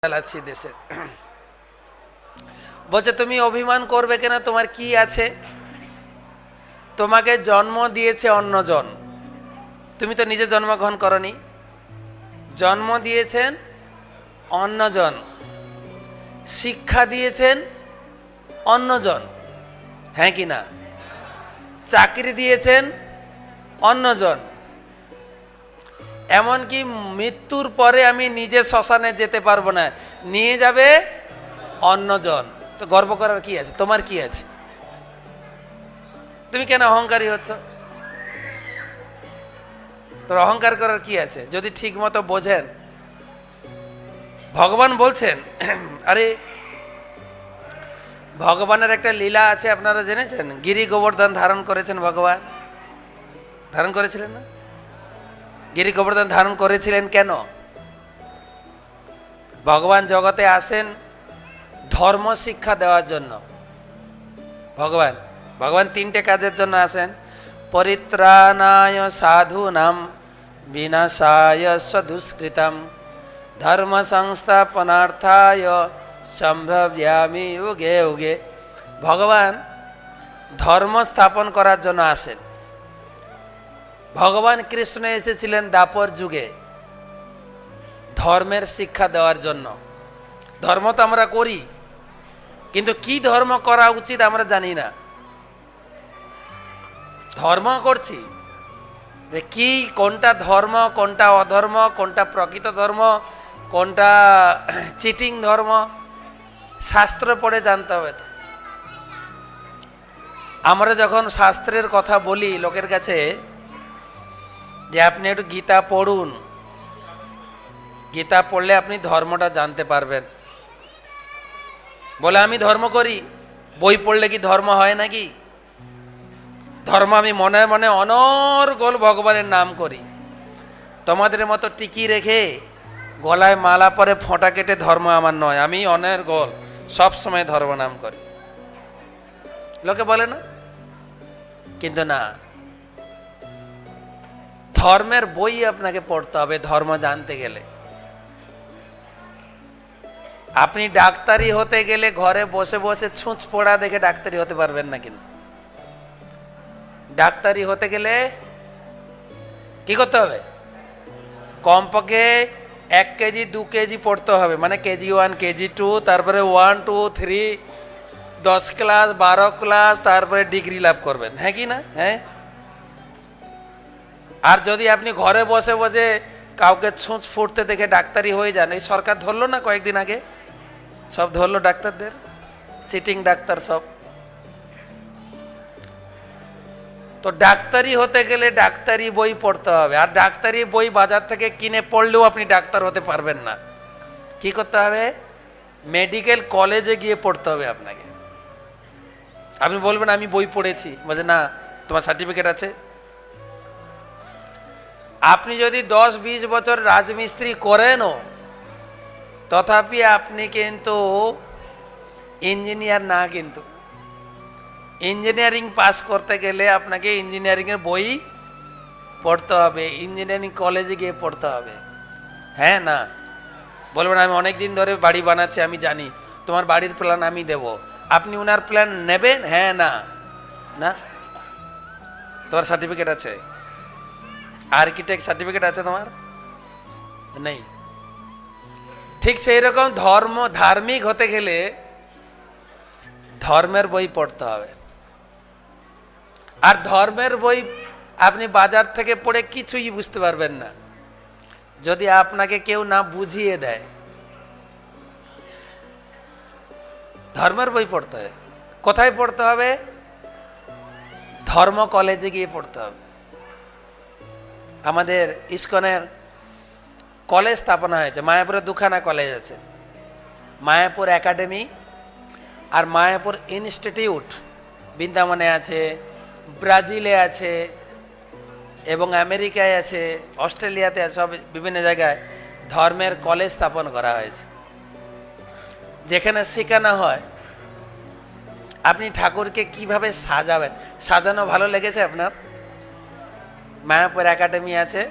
চালাচ্ছি দেশের। বলছে তুমি অভিমান করবে কেন, তোমার কি আছে? তোমাকে জন্ম দিয়েছে অন্যজন, তুমি তো নিজে জন্মগ্রহণ করনি। জন্ম দিয়েছেন অন্যজন, শিক্ষা দিয়েছেন অন্যজন, হ্যাঁ কি না? চাকরি দিয়েছেন অন্যজন। এমনকি মৃত্যুর পরে আমি নিজে শ্মশানে যেতে পারবো না, নিয়ে যাবে অন্যজন। তো গর্ব করার কি আছে? তোমার কি আছে? তুমি কেন অহংকারী হচ্ছ? তোর অহংকার করার কি আছে? যদি ঠিক মতো বোঝেন, ভগবান বলছেন, আরে ভগবানের একটা লীলা আছে, আপনারা জেনেছেন? গিরি গোবর্ধন ধারণ করেছেন ভগবান, ধারণ করেছিলেন না? গিরি গোবর্ধন ধারণ করেছিলেন কেন? ভগবান জগতে আসেন ধর্ম শিক্ষা দেওয়ার জন্য। ভগবান ভগবান তিনটে কাজের জন্য আসেন: পরিত্রাণায় সাধুনাম, বিনাশায় দুষ্কৃতম, ধর্ম সংস্থাপনার্থায় সম্ভব্যামি যুগে যুগে। ভগবান ধর্ম স্থাপন করার জন্য আসেন। ভগবান কৃষ্ণ এসেছিলেন দ্বাপর যুগে ধর্মের শিক্ষা দেওয়ার জন্য। ধর্ম তো আমরা করি, কিন্তু কি ধর্ম করা উচিত আমরা জানি না। ধর্ম করছি, কি কোনটা ধর্ম, কোনটা অধর্ম, কোনটা প্রকৃত ধর্ম, কোনটা চিটিং ধর্ম, শাস্ত্র পড়ে জানতে হবে। তো আমরা যখন শাস্ত্রের কথা বলি লোকের কাছে যে আপনি একটু গীতা পড়ুন, গীতা পড়লে আপনি ধর্মটা জানতে পারবেন, বলে আমি ধর্ম করি। বই পড়লে কি ধর্ম হয় নাকি? ধর্ম আমি মনে মনে অনর্গল ভগবানের নাম করি। তোমাদের মতো টিকি রেখে গলায় মালা পরে ফোঁটা কেটে ধর্ম আমার নয়। আমি অনর্গল সব সময় ধর্ম নাম করি, লোকে বলে না? কিন্তু না, ধর্মের বই আপনাকে পড়তে হবে ধর্ম জানতে গেলে। আপনি ডাক্তারি হতে গেলে ঘরে বসে বসে ছুঁচ পড়া দেখে ডাক্তারি হতে পারবেন না। কিন্তু ডাক্তারি হতে গেলে কি করতে হবে? কমপক্ষে 1 কেজি 2 কেজি পড়তে হবে, মানে কেজি 1 কেজি 2, তারপরে 1 2 3 10 ক্লাস 12 ক্লাস, তারপরে ডিগ্রি লাভ করবেন, হ্যাঁ কি না? হ্যাঁ। আর যদি আপনি ঘরে বসে বসে কাউকে ছুঁচ ফুটতে দেখে ডাক্তারি হয়ে যান, এই সরকার ধরলো না কয়েকদিন আগে, সব ধরলো ডাক্তারদের, চিটিং ডাক্তার সব। তো ডাক্তারি হতে গেলে ডাক্তারি বই পড়তে হবে, আর ডাক্তারি বই বাজার থেকে কিনে পড়লেও আপনি ডাক্তার হতে পারবেন না। কি করতে হবে? মেডিকেল কলেজে গিয়ে পড়তে হবে আপনাকে। আপনি বলবেন আমি বই পড়েছি, বলছে না, তোমার সার্টিফিকেট আছে? আপনি যদি 10-20 বছর রাজমিস্ত্রি করেনও, তথাপি আপনি কিন্তু ইঞ্জিনিয়ার না। কিন্তু ইঞ্জিনিয়ারিং পাস করতে গেলে আপনাকে ইঞ্জিনিয়ারিংয়ের বই পড়তে হবে, ইঞ্জিনিয়ারিং কলেজে গিয়ে পড়তে হবে, হ্যাঁ না? বলবেন আমি অনেক দিন ধরে বাড়ি বানাচ্ছি, আমি জানি, তোমার বাড়ির প্ল্যান আমি দেব। আপনি ওনার প্ল্যান নেবেন? হ্যাঁ না? না। তোমার সার্টিফিকেট আছে? আর্কিটেক্ট সার্টিফিকেট আছে তোমার? নেই। ঠিক সেই রকম ধার্মিক হতে গেলে ধর্মের বই পড়তে হবে। আর ধর্মের বই আপনি বাজার থেকে পড়ে কিছুই বুঝতে পারবেন না যদি আপনাকে কেউ না বুঝিয়ে দেয়। ধর্মের বই পড়তে হবে। কোথায় পড়তে হবে? ধর্ম কলেজে গিয়ে পড়তে হবে। আমাদের ইস্কনের কলেজ স্থাপনা হয়েছে, মায়াপুরে 2খানা কলেজ আছে, মায়াপুর একাডেমি আর মায়াপুর ইনস্টিটিউট। বৃন্দাবনে আছে, ব্রাজিলে আছে, এবং আমেরিকায় আছে, অস্ট্রেলিয়াতে আছে, সব বিভিন্ন জায়গায় ধর্মের কলেজ স্থাপন করা হয়েছে, যেখানে শেখানো হয় আপনি ঠাকুরকে কিভাবে সাজাবেন। সাজানো ভালো লেগেছে আপনার? মায়াপুর একাডেমি আছে,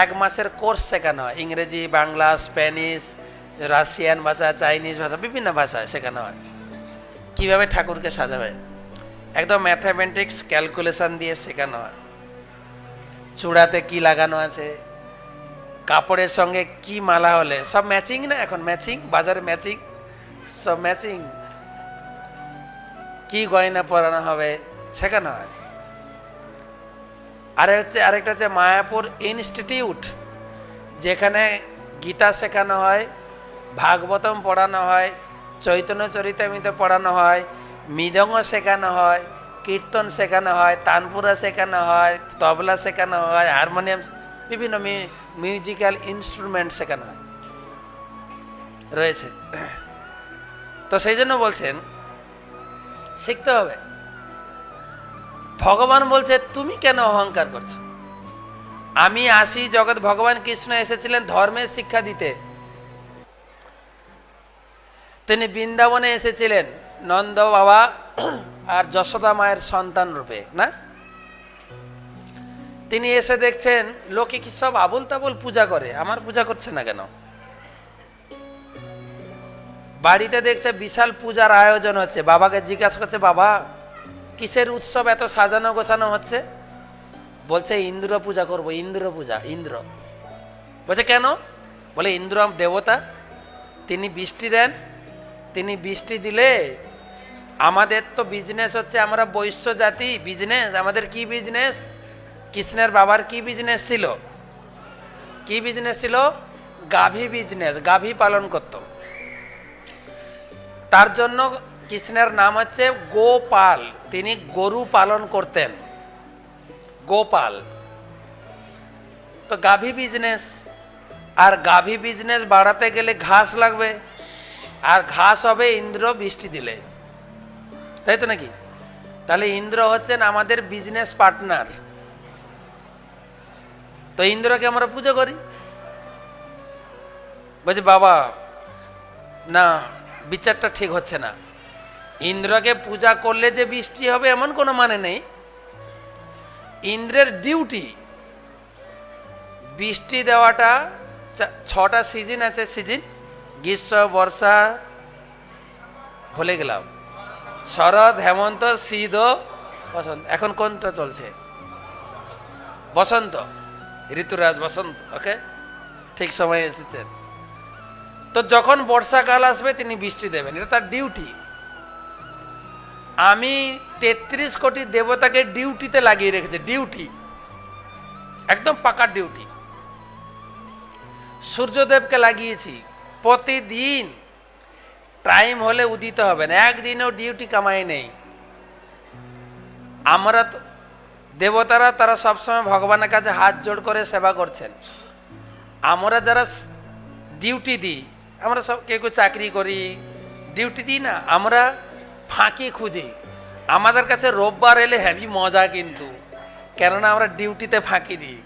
1 মাসের কোর্স শেখানো হয়, ইংরেজি, বাংলা, স্প্যানিশ, রাশিয়ান ভাষা, চাইনিজ ভাষা, বিভিন্ন ভাষা শেখানো হয়। কীভাবে ঠাকুরকে সাজাবে একদম ম্যাথামেটিক্স ক্যালকুলেশন দিয়ে শেখানো হয়। চূড়াতে কি লাগানো আছে, কাপড়ের সঙ্গে কি মালা হলে, সব ম্যাচিং না, এখন ম্যাচিং, বাজারে ম্যাচিং, সব ম্যাচিং, কি গয়না পরানো হবে শেখানো হয়। আরেকটা হচ্ছে মায়াপুর ইনস্টিটিউট, যেখানে গীতা শেখানো হয়, ভাগবতম পড়ানো হয়, চৈতন্য চরিতামৃত পড়ানো হয়, মৃদঙ্গ শেখানো হয়, কীর্তন শেখানো হয়, তানপুরা শেখানো হয়, তবলা শেখানো হয়, হারমোনিয়াম, বিভিন্ন মিউজিক্যাল ইনস্ট্রুমেন্ট শেখানো হয় রয়েছে। তো সেই জন্য বলছেন শিখতে হবে। ভগবান বলছে তুমি কেন অহংকার করছো? আমি আসি জগৎ, ভগবান কৃষ্ণ এসেছিলেন ধর্মের শিক্ষা দিতে। তিনি বৃন্দাবনে এসেছিলেন নন্দ বাবা আর যশোদা মায়ের সন্তান রূপে, না? তিনি এসে দেখছেন লোকে কি সব আবুল তাবুল পূজা করে, আমার পূজা করছে না কেন? বাড়িতে দেখছে বিশাল পূজার আয়োজন হচ্ছে, বাবাকে জিজ্ঞাসা করছে, বাবা কিসের উৎসব এত সাজানো গোছানো হচ্ছে? বলছে ইন্দ্র পূজা করবো, ইন্দ্র পূজা। ইন্দ্র বলছে কেন? বলে ইন্দ্র দেবতা, তিনি বৃষ্টি দেন, তিনি বৃষ্টি দিলে আমাদের তো বিজনেস হচ্ছে, আমরা বৈশ্য জাতি, বিজনেস আমাদের কি বিজনেস? কৃষ্ণের বাবার কি বিজনেস ছিল? কি বিজনেস ছিল? গাভী বিজনেস, গাভী পালন করত। তার জন্য কৃষ্ণের নাম হচ্ছে গোপাল, তিনি গরু পালন করতেন, গোপাল। তো গাভী বিজনেস, আর গাভী বিজনেস বাড়াতে গেলে ঘাস লাগবে, আর ঘাস হবে ইন্দ্র বৃষ্টি দিলে, তাই তো নাকি? তাহলে ইন্দ্র হচ্ছেন আমাদের বিজনেস পার্টনার। তো ইন্দ্রকে আমরা পুজো করি। বলছে বাবা না, বিচারটা ঠিক হচ্ছে না, ইন্দ্রকে পূজা করলে যে বৃষ্টি হবে এমন কোনো মানে নেই। ইন্দ্রের ডিউটি বৃষ্টি দেওয়াটা। 6টা সিজন আছে, সিজন গ্রীষ্ম, বর্ষা, ভুলে গেলাম, শরৎ, হেমন্ত, শীত, বসন্ত। এখন কোনটা চলছে? বসন্ত, ঋতুরাজ বসন্ত। ওকে, ঠিক সময়ে এসেছেন। তো যখন বর্ষাকাল আসবে তিনি বৃষ্টি দেবেন, এটা তার ডিউটি। আমি 33 কোটি দেবতাকে ডিউটিতে লাগিয়ে রেখেছি, ডিউটি, একদম পাকা ডিউটি। সূর্যদেবকে লাগিয়েছি, প্রতিদিন টাইম হলে উদিত হবেন, একদিনও ডিউটি কামাই নেই। আমরা তো দেবতারা, তারা সবসময় ভগবানের কাছে হাত জোড় করে সেবা করছেন। আমরা যারা ডিউটি দিই, আমরা সব কেউ কেউ চাকরি করি, ডিউটি দিই না, আমরা ফাঁকি খুঁজি। আমাদের কাছে রোববার এলে হেভি মজা, কিন্তু কেননা আমরা ডিউটিতে ফাঁকি দিই।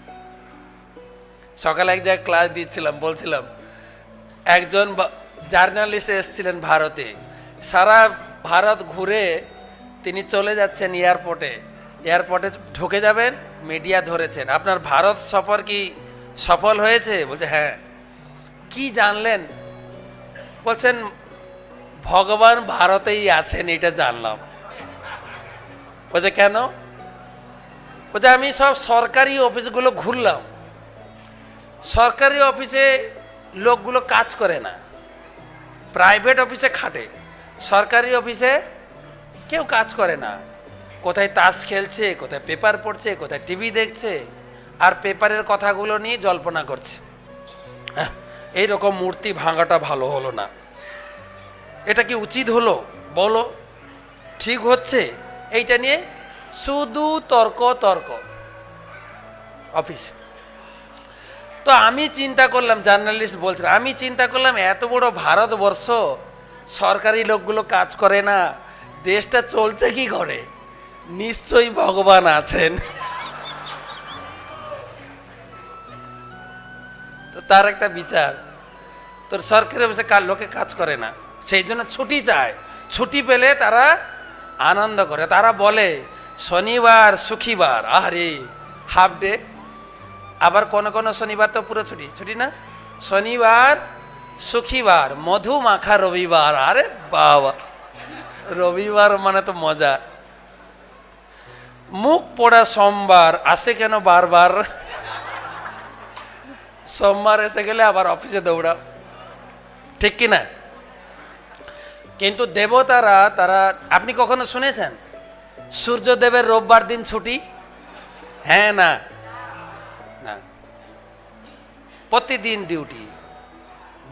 সকালে এক জায়গায় ক্লাস দিচ্ছিলাম, বলছিলাম একজন জার্নালিস্ট এসেছিলেন ভারতে, সারা ভারত ঘুরে তিনি চলে যাচ্ছেন এয়ারপোর্টে, এয়ারপোর্টে ঢুকে যাবেন, মিডিয়া ধরেছেন, আপনার ভারত সফর কি সফল হয়েছে? বলছে হ্যাঁ। কি জানলেন? বলছেন ভগবান ভারতেই আছেন, এটা জানলাম। বলছে কেন? বলছে আমি সব সরকারি অফিসগুলো ঘুরলাম, সরকারি অফিসে লোকগুলো কাজ করে না, প্রাইভেট অফিসে খাটে, সরকারি অফিসে কেউ কাজ করে না। কোথায় তাস খেলছে, কোথায় পেপার পড়ছে, কোথায় টিভি দেখছে, আর পেপারের কথাগুলো নিয়ে জল্পনা করছে। এইরকম মূর্তি ভাঙাটা ভালো হলো না, এটা কি উচিত হলো? বলো, ঠিক হচ্ছে? এইটা নিয়ে শুধু তর্ক তর্ক অফিস। তো আমি চিন্তা করলাম, জার্নালিস্ট বলছিল, আমি চিন্তা করলাম এত বড় ভারতবর্ষ, সরকারি লোকগুলো কাজ করে না, দেশটা চলছে কি করে? নিশ্চয়ই ভগবান আছেন। তো তার একটা বিচার, তোর সরকারি অফিসে লোকে কাজ করে না, সেই জন্য ছুটি চায়, ছুটি পেলে তারা আনন্দ করে। তারা বলে শনিবার সুখিবার, আরে হাফ ডে, আবার কোন কোন শনিবার তো পুরো ছুটি, ছুটি না, শনিবার সুখীবার, মধু মাখা রবিবার। আরে বাবা, রবিবার মানে তো মজা। মুখ পোড়া সোমবার, আসে কেন বারবার? সোমবার এসে গেলে আবার অফিসে দৌড়াও, ঠিক কিনা? কিন্তু দেবতারা, তারা, আপনি কখনো শুনেছেন সূর্যদেবের রোববার দিন ছুটি? হ্যাঁ না? না, প্রতিদিন ডিউটি।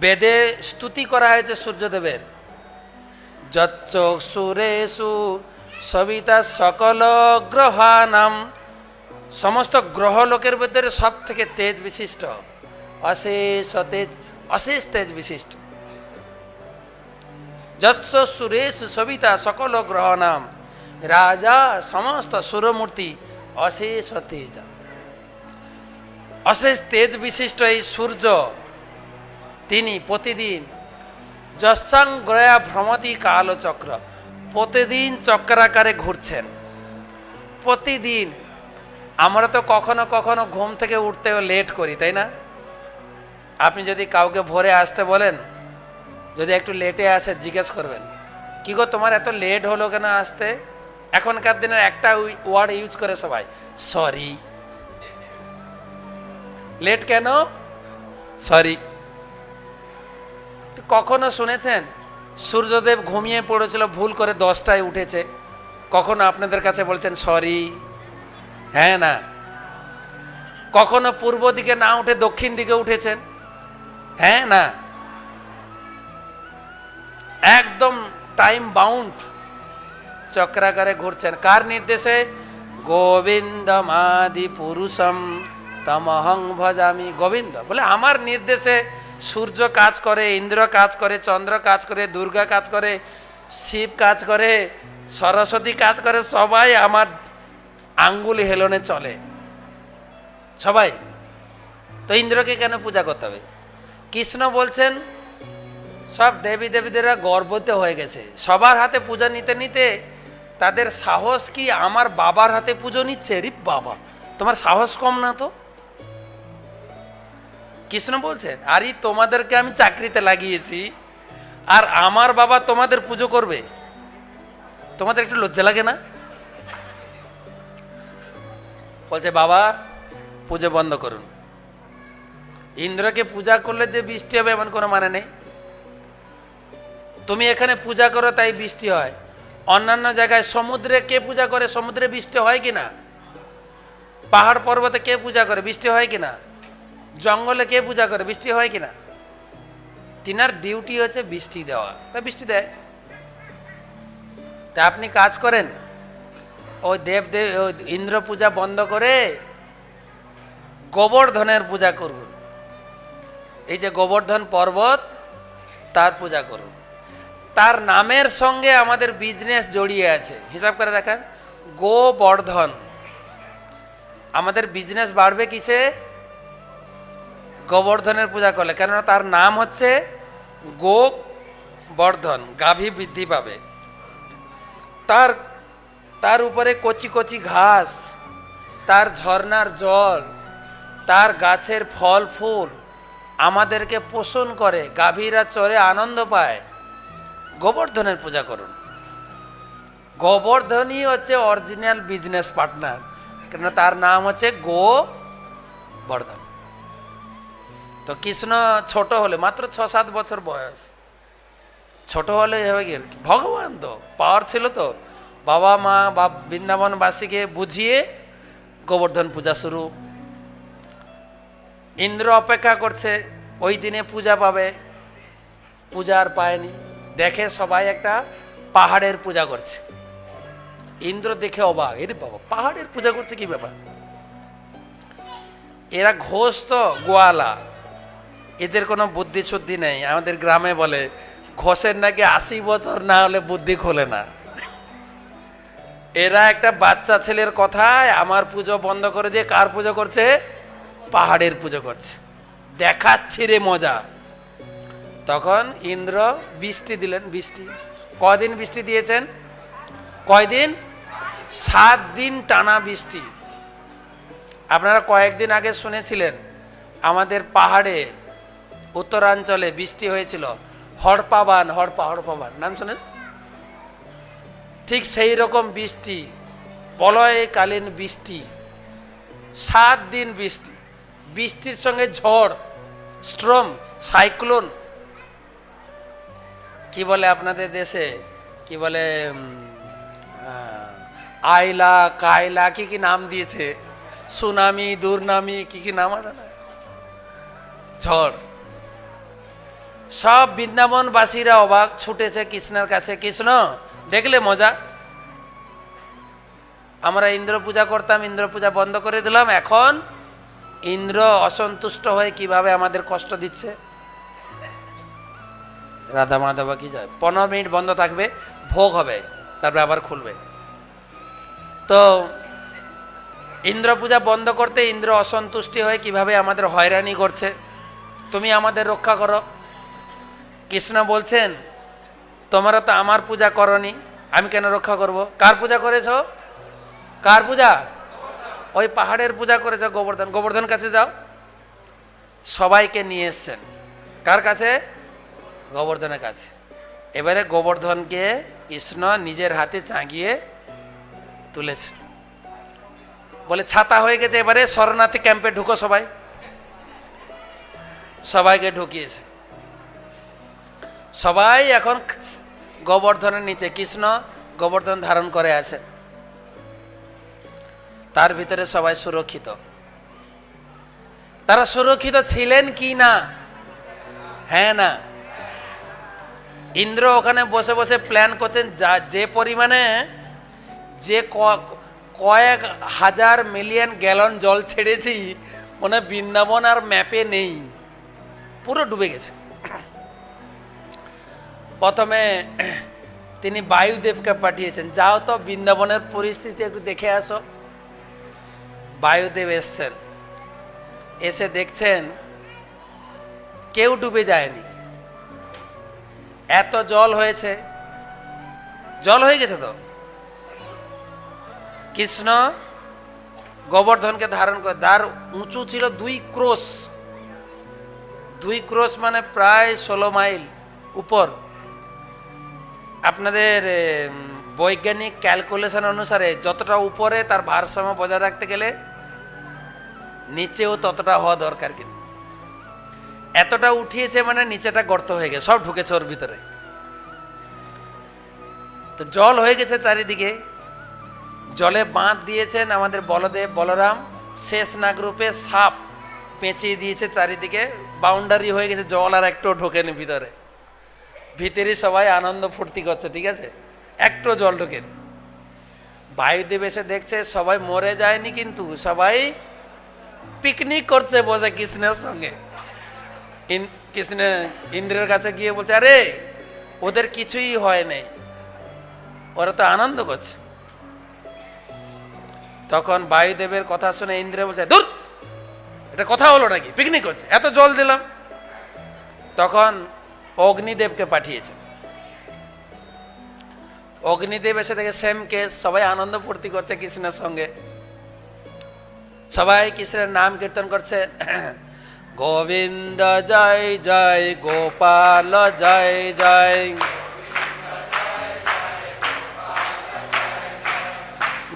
বেদে স্তুতি করা হয়েছে সূর্যদেবের, যচ্চ সুরেষু সবিতা সকল গ্রহানাম, সমস্ত গ্রহ লোকের ভিতরে সব থেকে তেজ বিশিষ্ট, অশেষ তেজ, অশেষ তেজ বিশিষ্ট। যচ্চ সুরেশ সবিতা সকল গ্রহানাম, রাজা সমস্ত সুরমূর্তি, অশেষ তেজ, অশেষ তেজ বিশিষ্ট এই সূর্য, তিনি প্রতিদিন যশাঙ্গ্রয়া ভ্রমতি কালচক্র, প্রতিদিন চক্রাকারে ঘুরছেন, প্রতিদিন। আমরা তো কখনো কখনো ঘুম থেকে উঠতেও লেট করি, তাই না? আপনি যদি কাউকে ভোরে আসতে বলেন, যদি একটু লেটে আসে, জিজ্ঞেস করবেন, কি গো তোমার এত লেট হলো কেন আসতে? এখনকার দিনের একটা ওয়ার্ড ইউজ করে সবাই, সরি। লেট কেন? সরি। কখনো শুনেছেন সূর্যদেব ঘুমিয়ে পড়েছিল, ভুল করে 10টায় উঠেছে? কখনো আপনাদের কাছে বলছেন সরি? হ্যাঁ না? কখনো পূর্ব দিকে না উঠে দক্ষিণ দিকে উঠেছেন? হ্যাঁ না? একদম টাইম বাউন্ড চক্রাকারে ঘুরছেন। কার নির্দেশে? গোবিন্দমাদি পুরুষম তমহং ভজামি। গোবিন্দ বলে আমার নির্দেশে সূর্য কাজ করে, ইন্দ্র কাজ করে, চন্দ্র কাজ করে, দুর্গা কাজ করে, শিব কাজ করে, সরস্বতী কাজ করে, সবাই আমার আঙ্গুল হেলনে চলে, সবাই। তো ইন্দ্রকে কেন পূজা করতে হবে? কৃষ্ণ বলছেন সব দেবী দেবীদেরা গর্ভবতী হয়ে গেছে, সবার হাতে পূজা নিতে নিতে তাদের সাহস কি আমার বাবার হাতে পুজো নিচ্ছে? রে বাবা, তোমার সাহস কম না তো? কৃষ্ণ বলছেন, আরে তোমাদেরকে আমি চাকরিতে লাগিয়েছি, আর আমার বাবা তোমাদের পুজো করবে? তোমাদের একটু লজ্জা লাগে না? বলছে বাবা পুজো বন্ধ করুন। ইন্দ্রকে পূজা করলে যে বৃষ্টি হবে এমন কোনো মানে নেই। তুমি এখানে পূজা করো তাই বৃষ্টি হয়, অন্যান্য জায়গায় সমুদ্রে কে পূজা করে? সমুদ্রে বৃষ্টি হয় কিনা? পাহাড় পর্বতে কে পূজা করে? বৃষ্টি হয় কিনা? জঙ্গলে কে পূজা করে? বৃষ্টি হয় কিনা? তিনার ডিউটি হচ্ছে বৃষ্টি দেওয়া, তা বৃষ্টি দেয়। তা আপনি কাজ করেন, ওই দেবদেব ইন্দ্র পূজা বন্ধ করে গোবর্ধনের পূজা করুন। এই যে গোবর্ধন পর্বত, তার পূজা করুন। তার নামের সঙ্গে আমাদের বিজনেস জড়িয়ে আছে, হিসাব করে দেখেন, গোবর্ধন। আমাদের বিজনেস বাড়বে কিসে? গোবর্ধনের পূজা করলে। কেননা তার নাম হচ্ছে গোবর্ধন, গাভী বৃদ্ধি পাবে। তার উপরে কচি কচি ঘাস, তার ঝর্ণার জল, তার গাছের ফল ফুল আমাদেরকে পোষণ করে, গাভীরা চরে আনন্দ পায়। গোবর্ধনের পূজা করুন। গোবর্ধনই হচ্ছে অরিজিনাল বিজনেস পার্টনার, কেন তার নাম হচ্ছে গোবর্ধন। তো কৃষ্ণ ছোট হলে, মাত্র 6-7 বছর বয়স, ছোট হলে হবে কি, ভগবান তো পাওয়ার ছিল, তো বাবা মা বা বৃন্দাবনবাসীকে বুঝিয়ে গোবর্ধন পূজা শুরু। ইন্দ্র অপেক্ষা করছে ওই দিনে পূজা পাবে, পূজা আর পায়নি। দেখে সবাই একটা পাহাড়ের পূজা করছে, ইন্দ্র দেখে অবাক, এরে বাবা পাহাড়ের পূজা করছে, কি ব্যাপার? এরা ঘোষ তো গোয়ালা, এদের কোনো বুদ্ধি শুদ্ধি নেই। আমাদের গ্রামে বলে ঘোষের নাকি 80 বছর না হলে বুদ্ধি খোলে না। এরা একটা বাচ্চা ছেলের কথায় আমার পুজো বন্ধ করে দিয়ে কার পুজো করছে? পাহাড়ের পুজো করছে, দেখাচ্ছি রে মজা। তখন ইন্দ্র বৃষ্টি দিলেন। বৃষ্টি কদিন বৃষ্টি দিয়েছেন? কয়দিন? 7 দিন টানা বৃষ্টি। আপনারা কয়েকদিন আগে শুনেছিলেন আমাদের পাহাড়ে উত্তরাঞ্চলে বৃষ্টি হয়েছিল, হড়পাবান, হড়পাবান নাম শোনেন? ঠিক সেই রকম বৃষ্টি, প্রলয়কালীন বৃষ্টি, 7 দিন বৃষ্টি, বৃষ্টির সঙ্গে ঝড়, স্ট্রম, সাইক্লোন, কি বলে আপনাদের দেশে, কি বলে আইলা কায়লা, কি কি নাম দিয়েছে, সুনামি, দুর্নামি, কি কি নাম আছে না, ঝড়। সব বৃন্দাবনবাসীরা অবাক, ছুটেছে কৃষ্ণের কাছে। কৃষ্ণ দেখলে মজা, আমরা ইন্দ্র পূজা করতাম, ইন্দ্র পূজা বন্ধ করে দিলাম, এখন ইন্দ্র অসন্তুষ্ট হয়ে কিভাবে আমাদের কষ্ট দিচ্ছে। রাধা মাধবা কি যায়, 15 মিনিট বন্ধ থাকবে, ভোগ হবে, তারপরে আবার খুলবে। তো ইন্দ্র পূজা বন্ধ করতে ইন্দ্র অসন্তুষ্টি হয়ে কিভাবে আমাদের হয়রানি করছে, তুমি আমাদের রক্ষা করো। কৃষ্ণ বলছেন, তোমরা তো আমার পূজা করনি, আমি কেন রক্ষা করব? কার পূজা করেছ? কার পূজা? ওই পাহাড়ের পূজা করেছ, গোবর্ধন। গোবর্ধন কাছে যাও। সবাইকে নিয়ে এসছেন কার কাছে? গোবর্ধনের কাছে। এবারে গোবর্ধনকে কৃষ্ণ নিজের হাতে চাগিয়ে তুলেছেন, বলে ছাতা হয়ে গেছে, এবারে শরণার্থী ক্যাম্পে ঢুকো সবাই। সবাইকে ঢুকিয়েছে, সবাই এখন গোবর্ধনের নিচে। কৃষ্ণ গোবর্ধন ধারণ করে আছেন, তার ভিতরে সবাই সুরক্ষিত। তারা সুরক্ষিত ছিলেন কি না? হ্যাঁ না? ইন্দ্র ওখানে বসে বসে প্ল্যান করছেন, যে পরিমাণে, যে কয়েক হাজার মিলিয়ন গ্যালন জল ছেড়েছি, মনে বৃন্দাবন আর ম্যাপে নেই, পুরো ডুবে গেছে। প্রথমে তিনি বায়ুদেবকে পাঠিয়েছেন, যাও তো বৃন্দাবনের পরিস্থিতি একটু দেখে আসো। বায়ুদেব এসছেন, এসে দেখছেন কেউ ডুবে যায়নি, এত জল হয়েছে, জল হয়ে গেছে। তো কৃষ্ণ গোবর্ধনকে ধারণ করে, তার উঁচু ছিল 2 ক্রোশ, 2 ক্রোশ মানে প্রায় 16 মাইল উপর। আপনাদের বৈজ্ঞানিক ক্যালকুলেশন অনুসারে যতটা উপরে তার ভারসাম্য বজায় রাখতে গেলে নিচেও ততটা হওয়া দরকার, কিন্তু এতটা উঠিয়েছে মানে নিচেটা গর্ত হয়ে গেছে, সব ঢুকেছে ওর ভিতরে। তো জল হয়ে গেছে চারিদিকে, জলে বাঁধ দিয়েছেন আমাদের বলদেব বলরাম, শেষ নাগ রূপে সাপ পেঁচিয়ে দিয়েছে চারিদিকে, বাউন্ডারি হয়ে গেছে, জল আর একটু ঢোকেনি ভিতরে। ভিতরে সবাই আনন্দ ফুর্তি করছে, ঠিক আছে, একটু জল ঢোকেনি। বায়ুদেব এসে দেখছে সবাই মরে যায়নি, কিন্তু সবাই পিকনিক করছে বসে কৃষ্ণের সঙ্গে। কৃষ্ণ ইন্দ্রের কাছে গিয়ে বলছে, আরে ওদের কিছুই হয় নাই, ওরা তো আনন্দ করছে। তখন বায়ুদেবের কথা শুনে ইন্দ্র বলছে, দূর, এটা কথা হলো নাকি, পিকনিক করছে, এত জল দিলাম। তখন অগ্নিদেবকে পাঠিয়েছে। অগ্নিদেব এসে দেখে সেম কেস, সবাই আনন্দ ফুর্তি করছে কৃষ্ণের সঙ্গে, সবাই কৃষ্ণের নাম কীর্তন করছে, গোবিন্দ জয় জয়, গোপাল জয় জয়,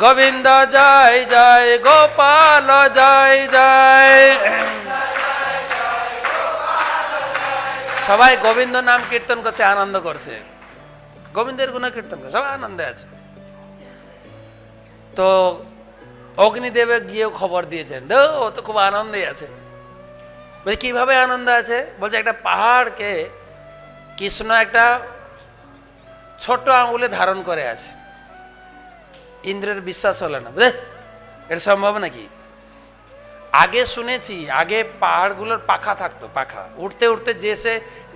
গোবিন্দ জয় জয়, গোপাল জয় জয়। সবাই গোবিন্দ নাম কীর্তন করছে, আনন্দ করছে, গোবিন্দের গুণ কীর্তন করছে, সবাই আনন্দে আছে। তো অগ্নিদেবে গিয়েও খবর দিয়েছেন, ও তো খুব আনন্দে আছে। বলছে কিভাবে আনন্দ আছে? বলছে একটা পাহাড়কে কৃষ্ণ একটা ছোট আঙুলে ধারণ করে আছে। ইন্দ্রের বিশ্বাস হলো না, বুঝলে এটা সম্ভব নাকি? আগে শুনেছি, আগে পাহাড়গুলোর পাখা থাকতো, পাখা উঠতে উঠতে যে সে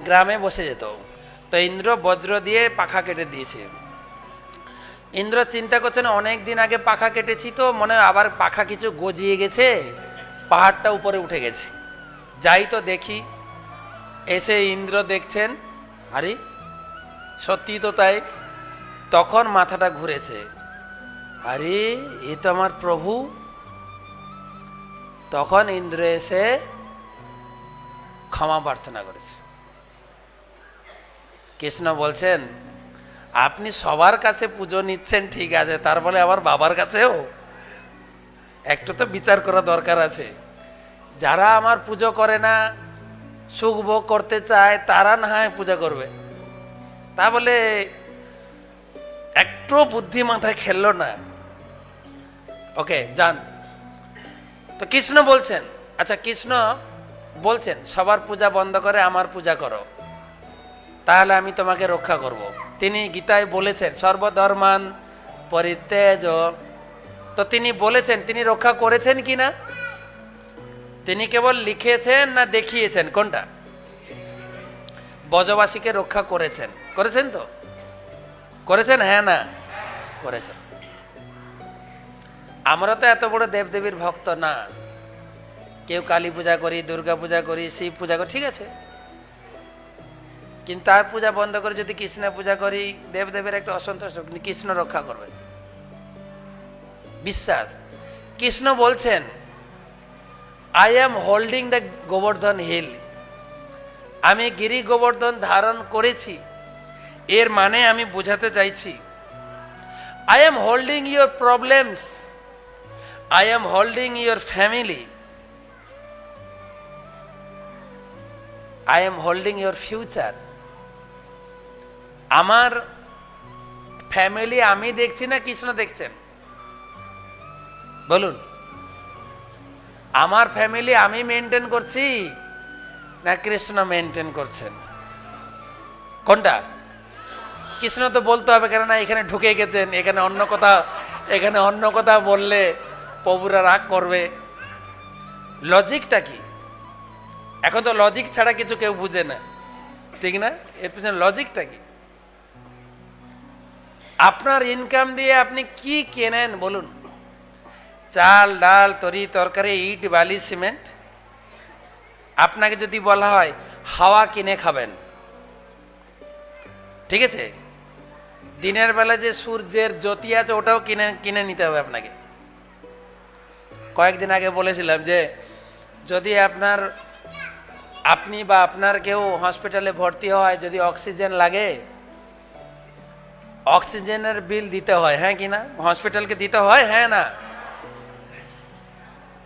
গ্রামে বসে যেত, তো ইন্দ্র বজ্র দিয়ে পাখা কেটে দিয়েছে। ইন্দ্র চিন্তা করছেন অনেক দিন আগে পাখা কেটেছি, তো মনে হয় আবার পাখা কিছু গজিয়ে গেছে, পাহাড়টা উপরে উঠে গেছে, যাই তো দেখি। এসে ইন্দ্র দেখছেন, আরে সত্যি তো তাই। তখন মাথাটা ঘুরেছে, আরে এ তো আমার প্রভু। তখন ইন্দ্র এসে ক্ষমা প্রার্থনা করেছে। কৃষ্ণ বলছেন, আপনি সবার কাছে পুজো নিচ্ছেন ঠিক আছে, তার বলে আবার বাবার কাছেও একটু তো বিচার করা দরকার আছে। যারা আমার পুজো করে না, সুখ ভোগ করতে চায়, তারা না হয় পূজা করবে, তা বলে একটু বুদ্ধি মাথায় খেললো না। ওকে যান। তো কৃষ্ণ বলছেন, আচ্ছা কৃষ্ণ বলছেন সবার পূজা বন্ধ করে আমার পূজা করো, তাহলে আমি তোমাকে রক্ষা করব। তিনি গীতায় বলেছেন সর্বধর্মান পরিত্যাজ। তো তিনি বলেছেন, তিনি রক্ষা করেছেন কিনা? তিনি কেবল লিখেছেন না দেখিয়েছেন? কোনটা? ব্রজবাসীকে রক্ষা করেছেন। করেছেন তো? করেছেন? হ্যাঁ না করেছেন। আমরা তো এত বড় দেবদেবীর ভক্ত না। কেউ কালী পূজা করি, দুর্গা পূজা করি, শিব পূজা করি, ঠিক আছে, কিন্তু তার পূজা বন্ধ করে যদি কৃষ্ণের পূজা করি, দেবদেবের একটা অসন্তুষ্ট, কিন্তু কৃষ্ণ রক্ষা করবেন বিশ্বাস। কৃষ্ণ বলছেন, I am holding the Govardhan hill, আমি গিরি গোবর্ধন ধারণ করেছি। এর মানে আমি বোঝাতে চাইছি, I am holding your problems, I am holding your family, I am holding your future. আমার ফ্যামিলি আমি দেখছি না কৃষ্ণ দেখছেন? বলুন, আমার ফ্যামিলি আমি মেনটেন করছি না কৃষ্ণ মেনটেন করছেন? কোনটা? কৃষ্ণ তো বলতে হবে, কেননা এখানে ঢুকে গেছেন, এখানে অন্য কথা বললে প্রভুরা রাগ করবে। লজিকটা কি? এখন তো লজিক ছাড়া কিছু কেউ বুঝে না, ঠিক না? এর পিছনে লজিকটা কি? আপনার ইনকাম দিয়ে আপনি কি কেনেন বলুন? চাল ডাল তরি তরকারি ইট বালি সিমেন্ট। আপনাকে যদি বলা হয় হাওয়া কিনে খাবেন, ঠিক আছে, দিনের বেলা যে সূর্যের জ্যোতি আছে ওটাও কিনে নিতে হবে আপনাকে। কয়েকদিন আগে বলেছিলাম যে যদি আপনি বা আপনার কেউ হসপিটালে ভর্তি হয়, যদি অক্সিজেন লাগে, অক্সিজেনের বিল দিতে হয়, হ্যাঁ কি না? হসপিটালকে দিতে হয়, হ্যাঁ না?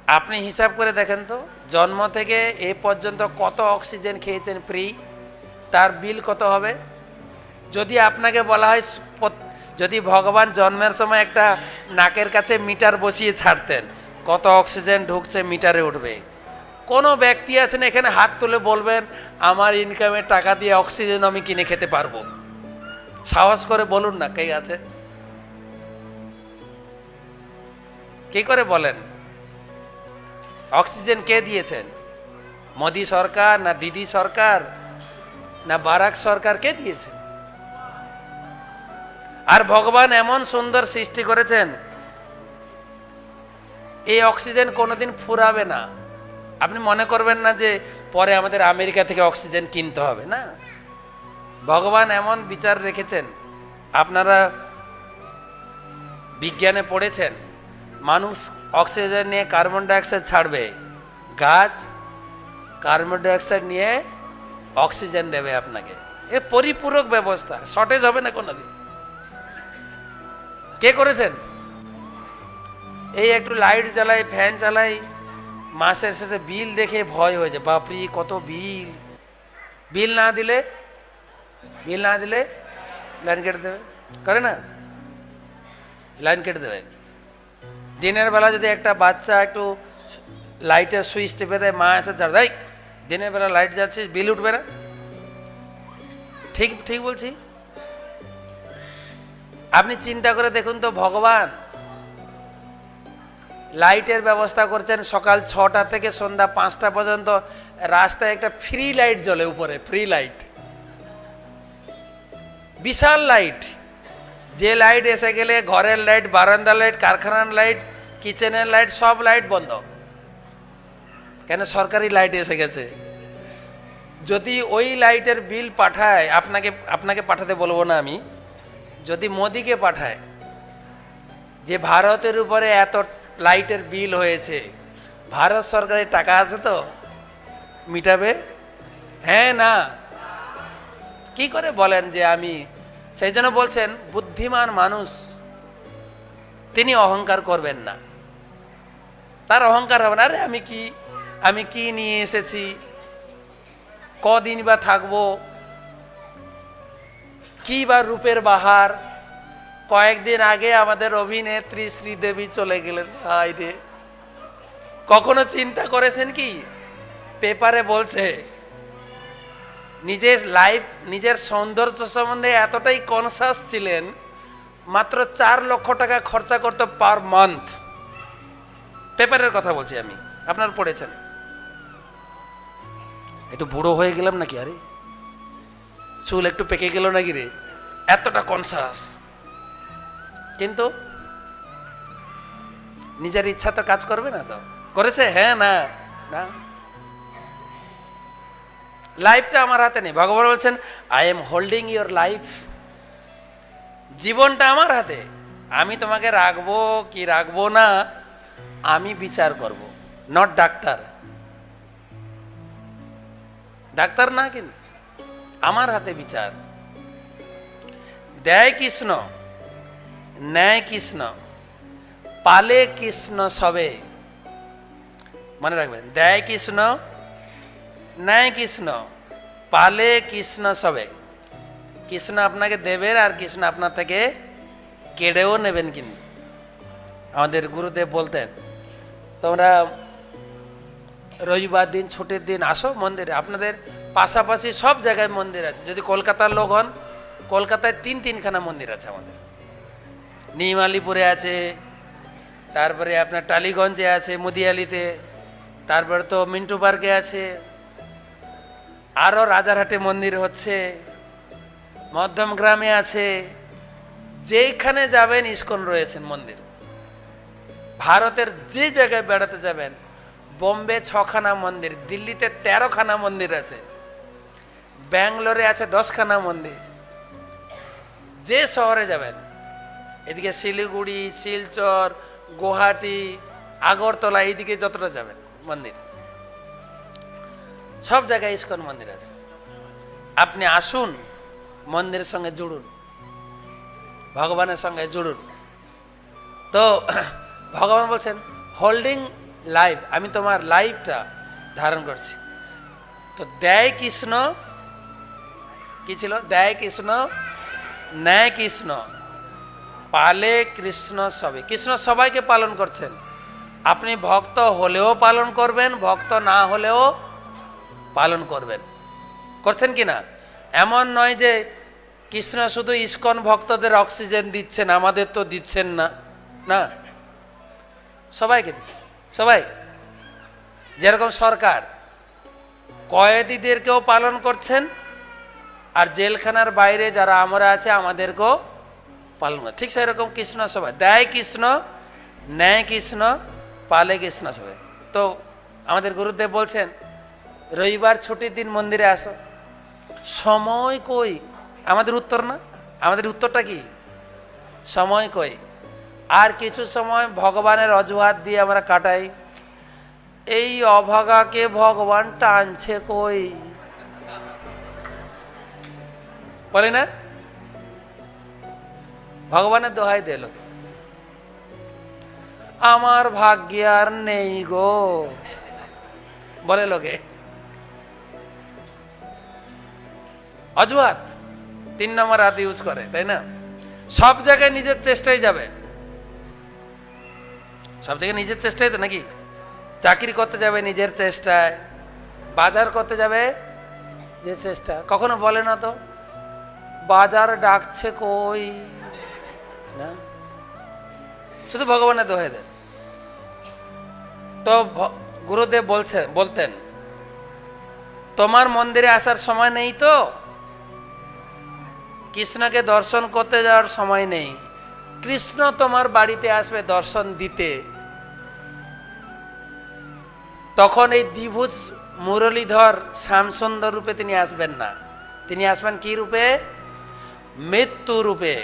আপনি হিসাব করে দেখেন তো, জন্ম থেকে এ পর্যন্ত কত অক্সিজেন খেয়েছেন ফ্রি, তার বিল কত হবে? যদি আপনাকে বলা হয়, যদি ভগবান জন্মের সময় একটা নাকের কাছে মিটার বসিয়ে ছাড়তেন, কত অক্সিজেন ঢুকছে মিটারে উঠবে। কোনো ব্যক্তি আছেন এখানে হাত তুলে বলবেন আমার ইনকামের টাকা দিয়ে অক্সিজেন আমি কিনে খেতে পারবো? সাহস করে বলুন না, কে আছে? কি করে বলেন? অক্সিজেন কে দিয়েছেন? মোদি সরকার না দিদি সরকার না বারাক সরকার? কে দিয়েছেন? আর ভগবান এমন সুন্দর সৃষ্টি করেছেন, এই অক্সিজেন কোনোদিন ফুরাবে না। আপনি মনে করবেন না যে পরে আমাদের আমেরিকা থেকে অক্সিজেন কিনতে হবে, না। ভগবান এমন বিচার রেখেছেন, আপনারা বিজ্ঞানে পড়েছেন, মানুষ অক্সিজেন নিয়ে কার্বন ডাইঅক্সাইড ছাড়বে, গাছ কার্বন ডাইঅক্সাইড নিয়ে অক্সিজেন দেবে আপনাকে। এ পরিপূরক ব্যবস্থা, শর্টেজ হবে না কোনোদিন। কে করেছেন? এই একটু লাইট জ্বালাই, ফ্যান চালাই, মাসের শেষে বিল দেখে ভয় হয়ে যায়, বাপরি কত বিল। বিল না দিলে লাইন কেটে দেবে, করে না? লাইন কেটে দেবে। দিনের বেলা যদি একটা বাচ্চা একটু লাইটের সুইচ টিপে দেয়, মা এসে ঝাড় দেয়, দিনের বেলা লাইট যাচ্ছে, বিল উঠবে না? ঠিক ঠিক বলছি। আপনি চিন্তা করে দেখুন তো, ভগবান লাইটের ব্যবস্থা করছেন, সকাল 6টা থেকে সন্ধ্যা 5টা পর্যন্ত রাস্তায় একটা ফ্রি লাইট জ্বলে, উপরে ফ্রি লাইট, বিশাল লাইট। যে লাইট এসে গেলে ঘরের লাইট, বারান্দার লাইট, কারখানার লাইট, কিচেনের লাইট, সব লাইট বন্ধ। কেন? সরকারি লাইট এসে গেছে। যদি ওই লাইটের বিল পাঠায়, আপনাকে পাঠাতে বলবো না আমি, যদি মোদিকে পাঠায় যে ভারতের উপরে এত লাইটের বিল হয়েছে, ভারত সরকারের টাকা আছে তো মিটাবে? হ্যাঁ না? কি করে বলেন যে আমি? সেই জন্য বলছেন বুদ্ধিমান মানুষ তিনি অহংকার করবেন না। তার অহংকার হবে না, আরে আমি কি নিয়ে এসেছি, কদিন বা থাকবো, কি বা রূপের বাহার। কয়েকদিন আগে আমাদের অভিনেত্রী শ্রীদেবী চলে গেলেন, হায় রে। কখনো চিন্তা করেছেন কি? পেপারে বলছে নিজের সৌন্দর্য সম্বন্ধে এতটাই কনসাস ছিলেন, মাত্র 4 লক্ষ টাকা খরচা করতো পার মান্থ। পেপারের কথা বলছি আমি, আপনার পড়েছেন। একটু বুড়ো হয়ে গেলাম নাকি? আরে চুল একটু পেকে গেল নাকি রে? এতটা কনসাস। কিন্তু নিজের ইচ্ছা তো কাজ করবে না, তো করেছে? হ্যাঁ না? না, লাইফটা আমার হাতে নেই। ভগবান বলছেন I am holding your life. জীবনটা আমার হাতে। আমি তোমাকে রাখবো কি রাখবো না আমি বিচার করব, নট ডাক্তার। ডাক্তার না, কিন্তু আমার হাতে বিচার। দেয় কৃষ্ণ, ন্যায় কৃষ্ণ, পালে কৃষ্ণ সবে। মনে রাখবেন, দেয় কৃষ্ণ, ন্যায় কৃষ্ণ, পালে কৃষ্ণ সবে। কৃষ্ণ আপনাকে দেবেন আর কৃষ্ণ আপনার থেকে কেড়েও নেবেন। কিন্তু আমাদের গুরুদেব বলতেন তোমরা রবিবার দিন ছুটির দিন আসো মন্দিরে। আপনাদের পাশাপাশি সব জায়গায় মন্দির আছে। যদি কলকাতার লোক হন, কলকাতায় 3খানা মন্দির আছে আমাদের। নিম আলিপুরে আছে, তারপরে আপনার টালিগঞ্জে আছে, মুদিয়ালিতে, তারপরে তো মিন্টু পার্কে আছে, আরও রাজারহাটে মন্দির হচ্ছে, মধ্যম গ্রামে আছে। যেখানে যাবেন ইস্কন রয়েছেন মন্দির। ভারতের যে জায়গায় বেড়াতে যাবেন, বোম্বে 6খানা মন্দির, দিল্লিতে 13খানা মন্দির আছে, ব্যাঙ্গালোরে আছে 10খানা মন্দির। যে শহরে যাবেন, এদিকে শিলিগুড়ি, শিলচর, গুয়াহাটি, আগরতলা, এইদিকে যতটা যাবেন মন্দির, সব জায়গায় ইস্কন মন্দির আছে। আপনি আসুন, মন্দিরের সঙ্গে জুড়ুন, ভগবানের সঙ্গে জুড়ুন। তো ভগবান বলছেন হোল্ডিং লাইফ, আমি তোমার লাইফটা ধারণ করছি। তো দেয় কৃষ্ণ কি ছিল? দেয় কৃষ্ণ, ন্যায় কৃষ্ণ, পালে কৃষ্ণ সবে। কৃষ্ণ সবাইকে পালন করছেন। আপনি ভক্ত হলেও পালন করবেন, ভক্ত না হলেও পালন করবেন। করছেন কি না? এমন নয় যে কৃষ্ণ শুধু ইস্কন ভক্তদের অক্সিজেন দিচ্ছেন, আমাদের তো দিচ্ছেন না। না, সবাইকে দিচ্ছেন, সবাই। যেরকম সরকার কয়েদিদেরকেও পালন করছেন, আর জেলখানার বাইরে যারা আমরা আছে আমাদেরকেও পালন করে, ঠিক সেরকম কৃষ্ণ সবাই। দেয় কৃষ্ণ, ন্যায় কৃষ্ণ, পালে কৃষ্ণ সবাই। তো আমাদের গুরুদেব বলছেন রবিবার ছুটির দিন মন্দিরে আসো। সময় কই? আমাদের উত্তর না, আমাদের উত্তরটা কি? সময় কই। আর কিছু সময় ভগবানের অজুহাত দিয়ে আমরা কাটাই। এই অভাগাকে ভগবান টানছে কই, বলে না? ভগবানের দোহাই দে লোকে, আমার ভাগ্যে আর নেই গো, বলে লোকে। অজুহাত 3 নম্বর হাত ইউজ করে, তাই না? সব জায়গায় নিজের চেষ্টায় যাবে, সব জায়গায় নিজের চেষ্টায় তো, নাকি? চাকরি করতে যাবে নিজের চেষ্টায়, বাজার করতে যাবে নিজের চেষ্টা। কখনো বলে না তো বাজার ডাকছে কই, না? শুধু ভগবানের দোহাই দেন। তো গুরুদেব বলতেন তোমার মন্দিরে আসার সময় নেই, তো কৃষ্ণকে দর্শন করতে যাওয়ার সময় নেই। কৃষ্ণ তোমার বাড়িতে আসবে দর্শন দিতে, তখন এই দ্বিভুজ মুরলীধর শ্যামসুন্দর রূপে তিনি আসবেন না। তিনি আসবেন কি রূপে? মৃত্যু রূপে।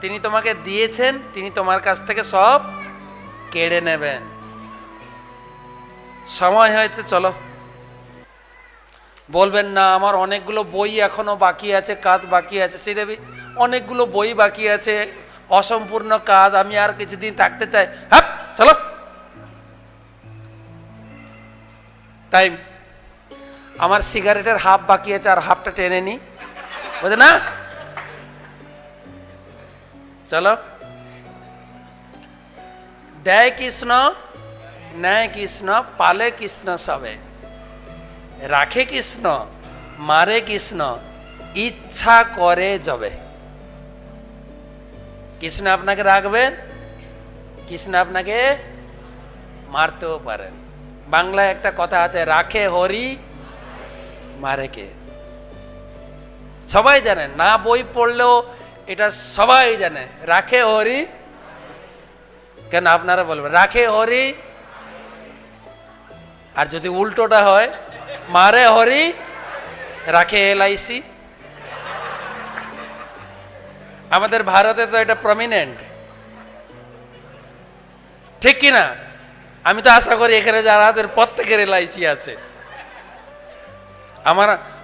তিনি তোমাকে দিয়েছেন, তিনি তোমার কাছ থেকে সব কেড়ে নেবেন। সময় হয়েছে, চলো। বলবেন না আমার অনেকগুলো বই এখনো বাকি আছে, কাজ বাকি আছে। শ্রীদেবী, অনেকগুলো বই বাকি আছে, অসম্পূর্ণ কাজ, আমি আর কিছুদিন থাকতে চাই। হ্যাঁ, চলো। তাই আমার সিগারেটের হাফ বাকি আছে, আর হাফটা টেনে নি, বুঝে না? চলো। দেয় কৃষ্ণ, নেয় কৃষ্ণ, পালে কৃষ্ণ সবে, রাখে কৃষ্ণ, মারে কৃষ্ণ, ইচ্ছা করে যবে। কৃষ্ণ আপনাকে রাখবেন, কৃষ্ণ আপনাকে মারতেও পারেন। বাংলায় একটা কথা আছে, রাখে হরি, মারে কে। সবাই জানেন, না বই পড়লেও এটা সবাই জানে, রাখে হরি। কেন আপনারা বলবেন রাখে হরি, আর যদি উল্টোটা হয়, মারে হরি, রাখে এলআইসি। আমাদের ভারতে তো এটা প্রমিনেন্ট, ঠিক কিনা? আমি তো আশা করি এখানে যারা প্রত্যেকের এলআইসি আছে।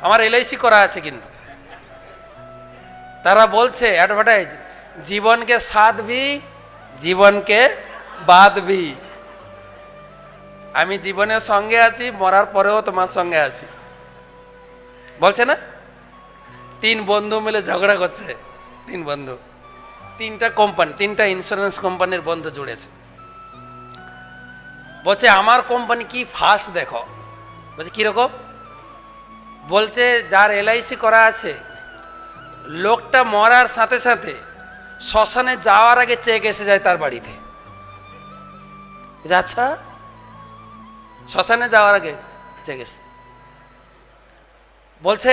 আমার এলআইসি করা আছে, কিন্তু তারা বলছে অ্যাডভার্টাইজ, জীবনকে সাথ ভি, জীবনকে বাদ ভি। আমি জীবনের সঙ্গে আছি, মরার পরেও তোমার সঙ্গে আছি, বলছে না? 3 বন্ধু মিলে ঝগড়া করছে, 3 বন্ধু, 3টা কোম্পানি, 3টা ইন্স্যুরেন্স কোম্পানির বন্ধু জুড়েছে। বলছে আমার কোম্পানি কি ফার্স্ট দেখো। বলছে কিরকম? বলতে যার এলআইসি করা আছে, লোকটা মরার সাথে সাথে শ্মশানে যাওয়ার আগে চেক এসে যায় তার বাড়িতে। আচ্ছা, শ্মশানে যাওয়ার আগে চেক এসে। বলছে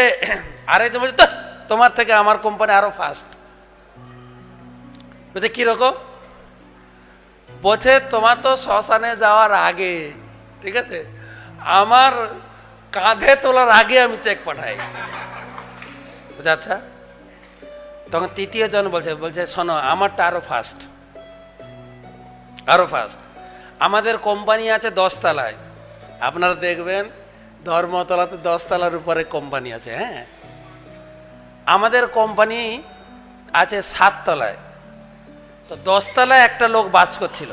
আরেকজন বলছে তো তোমার থেকে আমার কোম্পানি আরো ফাস্ট। বলছে কিরকম? বলছে তোমার তো শ্মশানে যাওয়ার আগে, ঠিক আছে, আমার কাঁধে তোলার আগে আমি চেক পাঠাই। বুঝা? আচ্ছা। তখন 3য় জন বলছে শোনো, আমারটা আরো ফাস্ট, আরো ফাস্ট। আমাদের কোম্পানি আছে 10 তলায়, আপনারা দেখবেন ধর্মতলাতে 10 তলার উপরে কোম্পানি আছে। হ্যাঁ, আমাদের কোম্পানি আছে 7 তলায়। তো 10 তলায় একটা লোক বাস করছিল,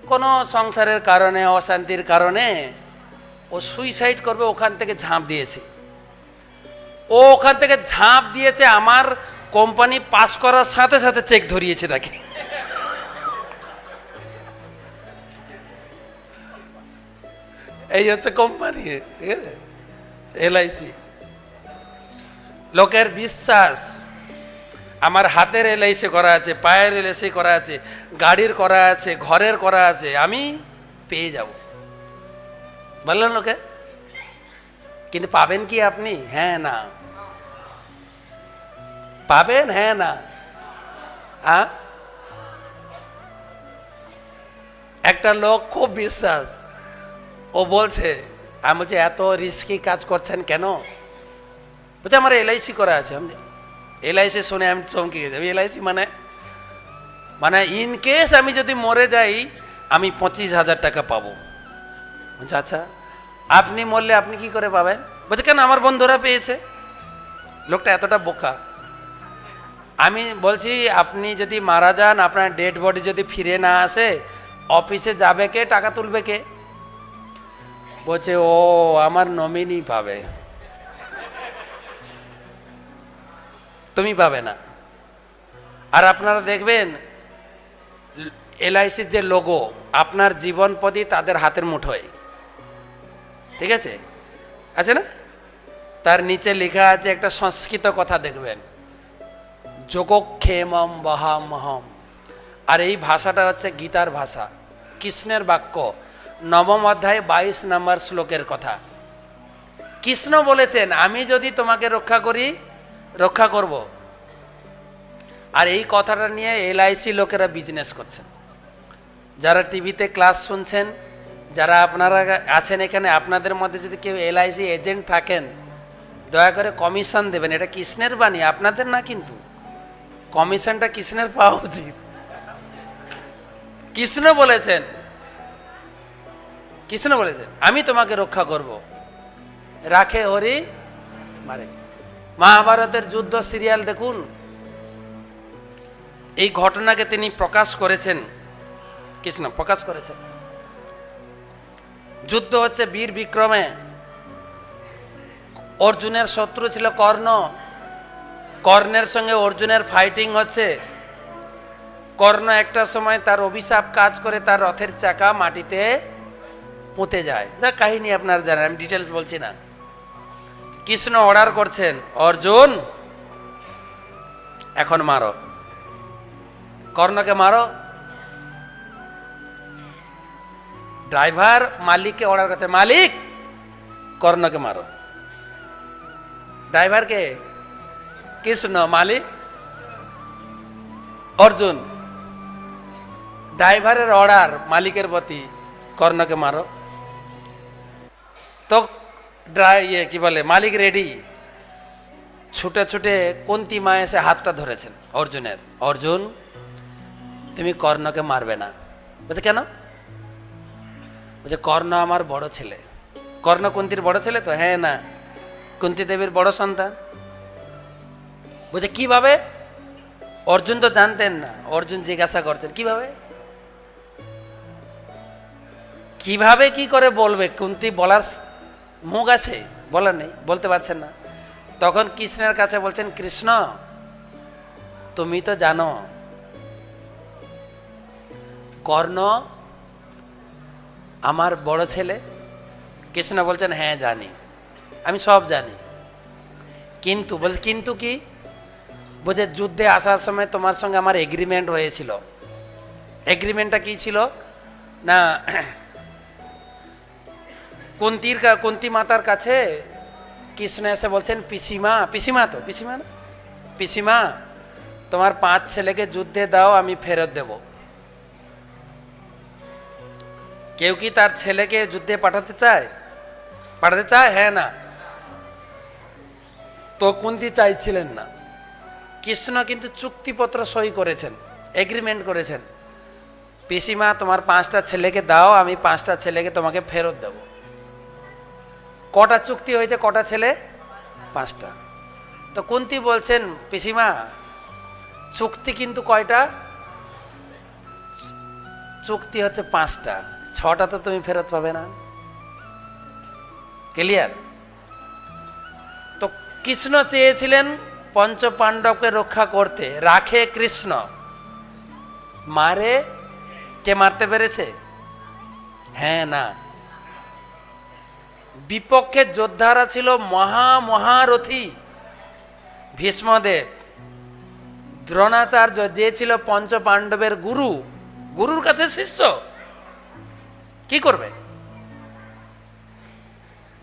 কোনো সংসারের কারণে, অশান্তির কারণে ও সুইসাইড করবে, ওখান থেকে ঝাঁপ দিয়েছে। ও ওখান থেকে ঝাঁপ দিয়েছে, আমার কোম্পানি পাস করার সাথে সাথে চেক ধরিয়েছে তাকে। এই হচ্ছে কোম্পানি, ঠিক আছে, এলআইসি। লোকের বিশ্বাস, আমার হাতের এলআইসি করা আছে, পায়ের এলআইসি করা আছে, গাড়ির করা আছে, ঘরের করা আছে, আমি পেয়ে যাব, বললেন লোকে। কিন্তু পাবেন কি আপনি? হ্যাঁ না। পাবেন? হ্যাঁ না। একটা লোক খুব বিশ্বাস, ও বলছে, আমি বলছি এত রিস্কি কাজ করছেন কেন? বলছে আমার এলআইসি করা আছে। আমি এলআইসি শুনে আমি চমকে গেছি। এলআইসি মানে ইন কেস আমি যদি মরে যাই, আমি 25,000 টাকা পাবো। বলছে আচ্ছা, আপনি মরলে আপনি কি করে পাবেন? বলছে কেন, আমার বন্ধুরা পেয়েছে। লোকটা এতটা বোকা। আমি বলছি আপনি যদি মারা যান, আপনার ডেড বডি যদি ফিরে না আসে, অফিসে যাবে কে, টাকা তুলবে কে? বলছে ও আমার নমিনি পাবে, তুমি পাবে না। আর আপনারা দেখবেন এলআইসির যে লোগো, আপনার জীবন প্রতি তাদের হাতের মুঠোয়, ঠিক আছে, আছে না? তার নিচে লেখা আছে একটা সংস্কৃত কথা, দেখবেন, যোগক্ষেমম বহামহম। আর এই ভাষাটা হচ্ছে গীতার ভাষা, কৃষ্ণের বাক্য, 9ম অধ্যায় 22 নম্বর শ্লোকের কথা। কৃষ্ণ বলেছেন আমি যদি তোমাকে রক্ষা করি, রক্ষা করব। আর এই কথাটা নিয়ে এলআইসি লোকেরা বিজনেস করছেন। যারা টিভিতে ক্লাস শুনছেন, যারা আপনারা আছেন এখানে, আপনাদের মধ্যে যদি কেউ এলআইসি এজেন্ট থাকেন, দয়া করে কমিশন দেবেন। এটা কৃষ্ণের বাণী, আপনাদের না, কিন্তু কমিশনটা কৃষ্ণের পাওয়া উচিত। কৃষ্ণ বলেছেন, কৃষ্ণ বলেছেন আমি তোমাকে রক্ষা করব। রাখে হরি মারে। মহাভারতের যুদ্ধ সিরিয়াল দেখুন, এই ঘটনাকে তিনি প্রকাশ করেছেন, কৃষ্ণ প্রকাশ করেছেন। যুদ্ধ হচ্ছে বীর বিক্রমে, অর্জুনের শত্রু ছিল কর্ণ, কর্ণের সঙ্গে অর্জুনের ফাইটিং হচ্ছে। কর্ণ একটা সময় তার অভিশাপ কাজ করে, তার রথের চাকা মাটিতে পুঁতে যায়। যা কাহিনী আপনারা জানেন, আমি ডিটেলস বলছি না। কৃষ্ণ অর্ডার করছেন, অর্জুন এখন মারো, কর্ণকে মারো। ড্রাইভার মালিককে অর্ডার করছে, মালিক কর্ণকে মারো। ড্রাইভারকে কৃষ্ণ, মালিক অর্জুন। ড্রাইভারের অর্ডার মালিকের প্রতি, কর্ণকে মারো। তো কি বলে, মালিক রেডি। ছুটে ছুটে কুন্তী মা এসে হাতটা ধরেছেন অর্জুনের, অর্জুন তুমি কর্ণকে মারবে না। বলছে কেন? বলছে কর্ণ আমার বড় ছেলে। কর্ণ কুন্তীর বড় ছেলে তো? হ্যাঁ। না, কুন্তী দেবীর বড় সন্তান। বলছে কিভাবে? অর্জুন তো জানতেন না। অর্জুন জিজ্ঞাসা করছেন কিভাবে, কিভাবে কি করে বলবে? কুন্তী বলার মুখ আছে, বলার নেই, বলতে পারছেন না। তখন কৃষ্ণের কাছে বলছেন, কৃষ্ণ তুমি তো জানো কর্ণ আমার বড় ছেলে। কৃষ্ণ বলছেন, হ্যাঁ জানি, আমি সব জানি। কিন্তু বলছে, কিন্তু কি? বলছে যুদ্ধে আসার সময় তোমার সঙ্গে আমার এগ্রিমেন্ট হয়েছিল। এগ্রিমেন্টটা কি ছিল না, কুন্তী মাতার কাছে কৃষ্ণ এসে বলছেন, পিসিমা, পিসিমা তো পিসিমা না, পিসিমা তোমার 5 ছেলেকে যুদ্ধে দাও, আমি ফেরত দেব। কেউ কি তার ছেলেকে যুদ্ধে পাঠাতে চায়? পাঠাতে চায়? হ্যাঁ না। তো কুন্তী চাইছিলেন না। কৃষ্ণ কিন্তু চুক্তিপত্র সই করেছেন, এগ্রিমেন্ট করেছেন, পিসিমা তোমার 5টা ছেলেকে দাও, আমি 5টা ছেলেকে তোমাকে ফেরত দেব। কটা চুক্তি হয়েছে? কটা ছেলে? 5টা। তো কুন্তী বলছেন, পিসিমা চুক্তি কিন্তু কয়টা? চুক্তি হচ্ছে 5টা, 6টা তো তুমি ফেরত পাবে না। ক্লিয়ার? তো কৃষ্ণ চেয়েছিলেন পঞ্চ পাণ্ডবকে রক্ষা করতে, রাখে কৃষ্ণ, মারে কে? মারতে পেরেছে? হ্যাঁ না। বিপক্ষে যোদ্ধারা ছিল মহারথী, ভীষ্মদেব, দ্রোণাচার্য, যে ছিল পঞ্চ পাণ্ডবের গুরু, গুরুর কাছে শিষ্য, কি করবে?